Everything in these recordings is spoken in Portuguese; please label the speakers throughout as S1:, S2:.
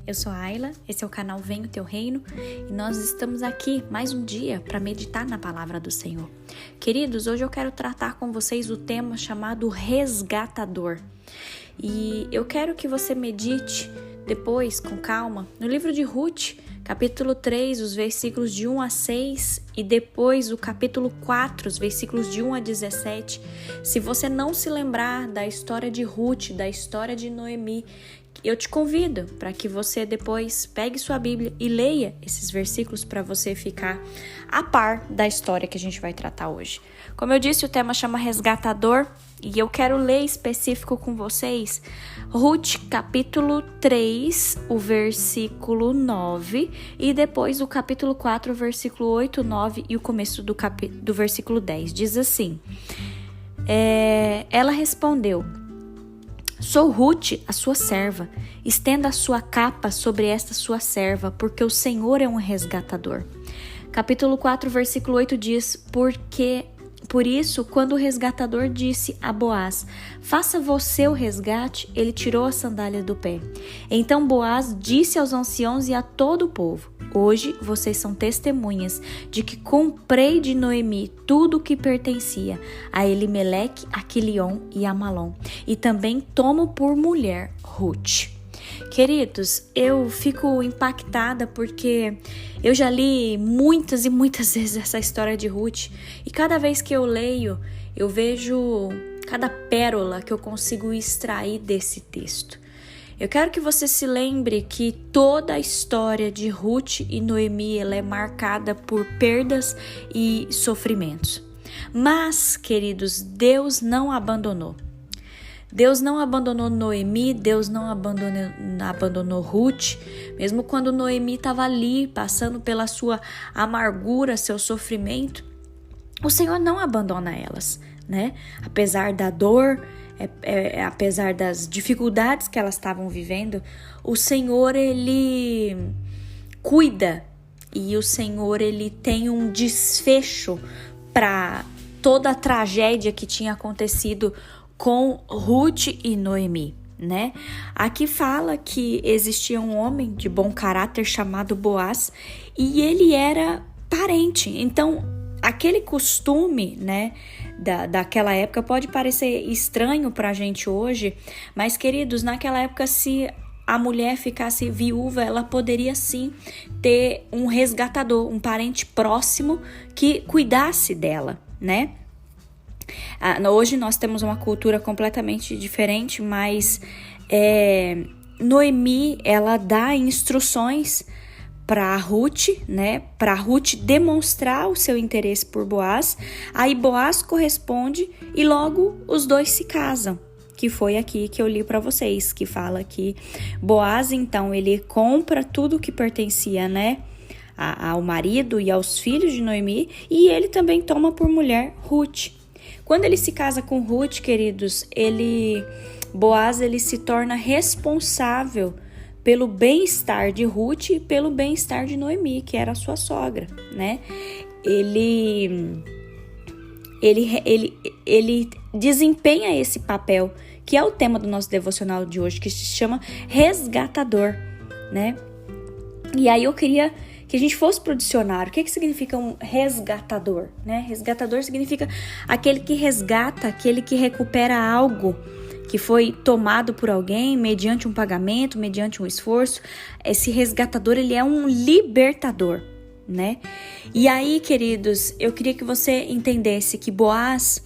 S1: eu sou a Ayla, esse é o canal Vem o Teu Reino e nós estamos aqui mais um dia para meditar na palavra do Senhor. Queridos, hoje eu quero tratar com vocês o tema chamado resgatador e eu quero que você medite depois, com calma, no livro de Ruth, capítulo 3, os versículos de 1 a 6 e depois o capítulo 4, os versículos de 1 a 17. Se você não se lembrar da história de Ruth, da história de Noemi, eu te convido para que você depois pegue sua Bíblia e leia esses versículos para você ficar a par da história que a gente vai tratar hoje. Como eu disse, o tema chama Resgatador e eu quero ler específico com vocês Ruth capítulo 3, o versículo 9 e depois o capítulo 4, o versículo 8, 9 e o começo do versículo 10. Diz assim, ela respondeu: Sou Ruth, a sua serva. Estenda a sua capa sobre esta sua serva, porque o Senhor é um resgatador. Capítulo 4, versículo 8 diz: Por isso, quando o resgatador disse a Boaz, faça você o resgate, ele tirou a sandália do pé. Então Boaz disse aos anciãos e a todo o povo: Hoje vocês são testemunhas de que comprei de Noemi tudo o que pertencia a Elimeleque, a Quilion e a Malom, e também tomo por mulher Ruth. Queridos, eu fico impactada porque eu já li muitas e muitas vezes essa história de Ruth e cada vez que eu leio, eu vejo cada pérola que eu consigo extrair desse texto. Eu quero que você se lembre que toda a história de Ruth e Noemi ela é marcada por perdas e sofrimentos. Mas, queridos, Deus não abandonou. Deus não abandonou Noemi, Deus não abandonou Ruth, mesmo quando Noemi estava ali passando pela sua amargura, seu sofrimento, o Senhor não abandona elas, né? Apesar da dor, apesar das dificuldades que elas estavam vivendo, o Senhor, Ele cuida e o Senhor, Ele tem um desfecho para toda a tragédia que tinha acontecido com Ruth e Noemi, né? Aqui fala que existia um homem de bom caráter chamado Boaz e ele era parente. Então, aquele costume, né, daquela época pode parecer estranho pra gente hoje, mas, queridos, naquela época, se a mulher ficasse viúva, ela poderia sim ter um resgatador, um parente próximo que cuidasse dela, né? Hoje nós temos uma cultura completamente diferente, mas Noemi, ela dá instruções para Ruth, né? Para Ruth demonstrar o seu interesse por Boaz. Aí Boaz corresponde e logo os dois se casam, que foi aqui que eu li para vocês, que fala que Boaz, então, ele compra tudo que pertencia, né, ao marido e aos filhos de Noemi e ele também toma por mulher Ruth. Quando ele se casa com Ruth, queridos, Boaz ele se torna responsável pelo bem-estar de Ruth e pelo bem-estar de Noemi, que era a sua sogra, né? Ele desempenha esse papel, que é o tema do nosso devocional de hoje, que se chama resgatador, né? E aí eu queria que a gente fosse para o dicionário. O que significa um resgatador, né? Resgatador significa aquele que resgata, aquele que recupera algo que foi tomado por alguém mediante um pagamento, mediante um esforço. Esse resgatador, ele é um libertador, né? E aí, queridos, eu queria que você entendesse que Boaz,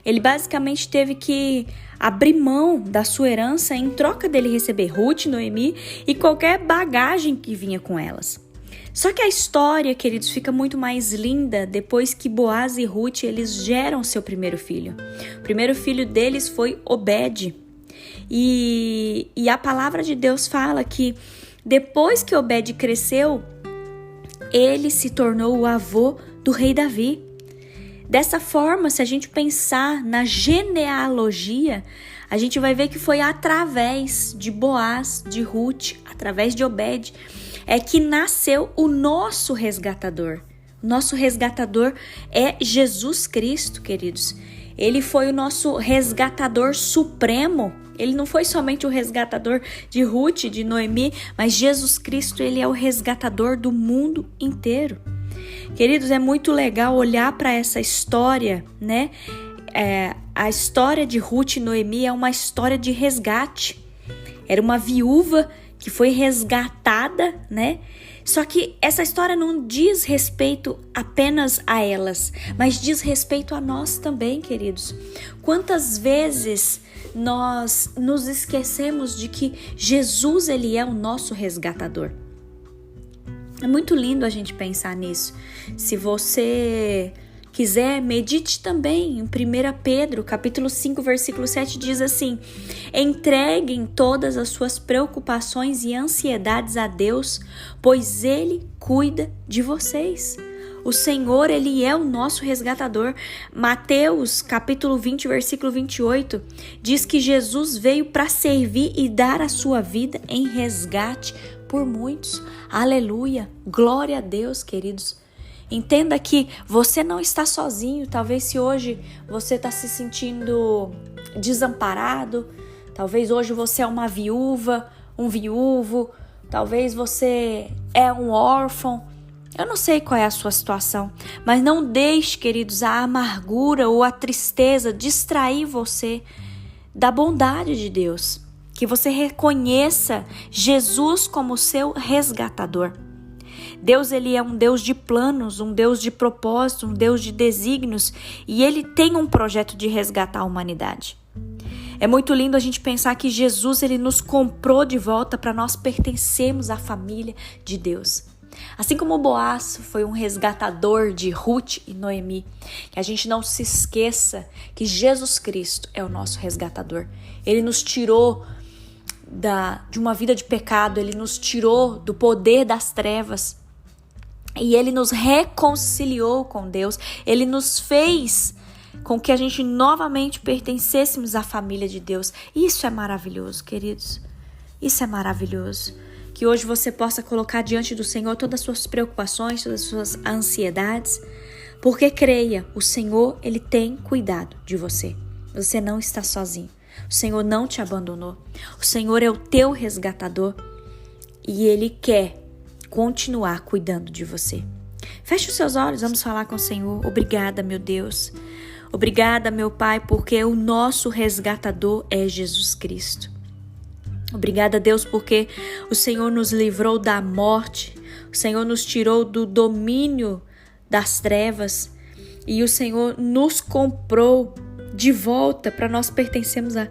S1: ele basicamente teve que abrir mão da sua herança em troca dele receber Ruth, Noemi e qualquer bagagem que vinha com elas. Só que a história, queridos, fica muito mais linda depois que Boaz e Ruth, eles geram seu primeiro filho. O primeiro filho deles foi Obed. E a palavra de Deus fala que depois que Obed cresceu, ele se tornou o avô do rei Davi. Dessa forma, se a gente pensar na genealogia, a gente vai ver que foi através de Boaz, de Ruth, através de Obed, é que nasceu o nosso resgatador. Nosso resgatador é Jesus Cristo, queridos. Ele foi o nosso resgatador supremo, Ele não foi somente o resgatador de Ruth, de Noemi, mas Jesus Cristo, ele é o resgatador do mundo inteiro. Queridos, é muito legal olhar para essa história, né? A história de Ruth e Noemi é uma história de resgate. Era uma viúva que foi resgatada, né? Só que essa história não diz respeito apenas a elas, mas diz respeito a nós também, queridos. Quantas vezes nós nos esquecemos de que Jesus, ele é o nosso resgatador? É muito lindo a gente pensar nisso. Se você quiser, medite também em 1 Pedro, capítulo 5, versículo 7, diz assim: entreguem todas as suas preocupações e ansiedades a Deus, pois Ele cuida de vocês. O Senhor, Ele é o nosso resgatador. Mateus, capítulo 20, versículo 28, diz que Jesus veio para servir e dar a sua vida em resgate por muitos. Aleluia! Glória a Deus, queridos. Entenda que você não está sozinho. Talvez se hoje você está se sentindo desamparado, talvez hoje você é uma viúva, um viúvo, talvez você é um órfão. Eu não sei qual é a sua situação, mas não deixe, queridos, a amargura ou a tristeza distrair você da bondade de Deus. Que você reconheça Jesus como seu resgatador. Deus, ele é um Deus de planos, um Deus de propósito, um Deus de desígnios, e ele tem um projeto de resgatar a humanidade. É muito lindo a gente pensar que Jesus, ele nos comprou de volta para nós pertencermos à família de Deus. Assim como Boaz foi um resgatador de Ruth e Noemi, que a gente não se esqueça que Jesus Cristo é o nosso resgatador. Ele nos tirou de uma vida de pecado, ele nos tirou do poder das trevas e ele nos reconciliou com Deus. Ele nos fez com que a gente novamente pertencêssemos à família de Deus. Isso é maravilhoso, queridos. Isso é maravilhoso. Que hoje você possa colocar diante do Senhor todas as suas preocupações, todas as suas ansiedades, porque creia, o Senhor, ele tem cuidado de você. Você não está sozinho. O Senhor não te abandonou. O Senhor é o teu resgatador e Ele quer continuar cuidando de você. Feche os seus olhos, vamos falar com o Senhor. Obrigada, meu Deus. Obrigada, meu Pai, porque o nosso resgatador é Jesus Cristo. Obrigada, Deus, porque o Senhor nos livrou da morte. O Senhor nos tirou do domínio das trevas e o Senhor nos comprou de volta para nós pertencermos à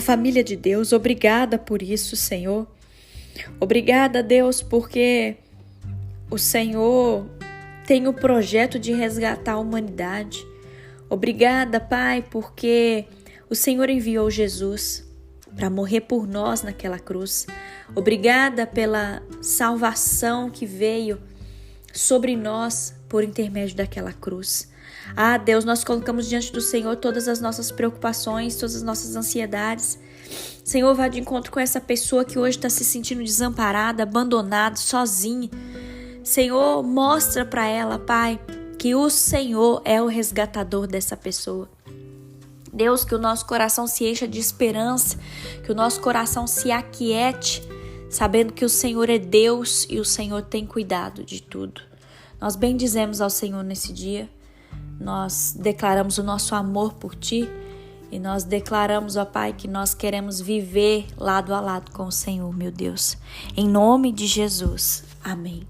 S1: família de Deus. Obrigada por isso, Senhor. Obrigada, Deus, porque o Senhor tem o projeto de resgatar a humanidade. Obrigada, Pai, porque o Senhor enviou Jesus para morrer por nós naquela cruz. Obrigada pela salvação que veio sobre nós por intermédio daquela cruz. Ah, Deus, nós colocamos diante do Senhor todas as nossas preocupações, todas as nossas ansiedades. Senhor, vá de encontro com essa pessoa que hoje está se sentindo desamparada, abandonada, sozinha. Senhor, mostra para ela, Pai, que o Senhor é o resgatador dessa pessoa. Deus, que o nosso coração se encha de esperança, que o nosso coração se aquiete, sabendo que o Senhor é Deus e o Senhor tem cuidado de tudo. Nós bendizemos ao Senhor nesse dia. Nós declaramos o nosso amor por Ti e nós declaramos, ó Pai, que nós queremos viver lado a lado com o Senhor, meu Deus. Em nome de Jesus. Amém.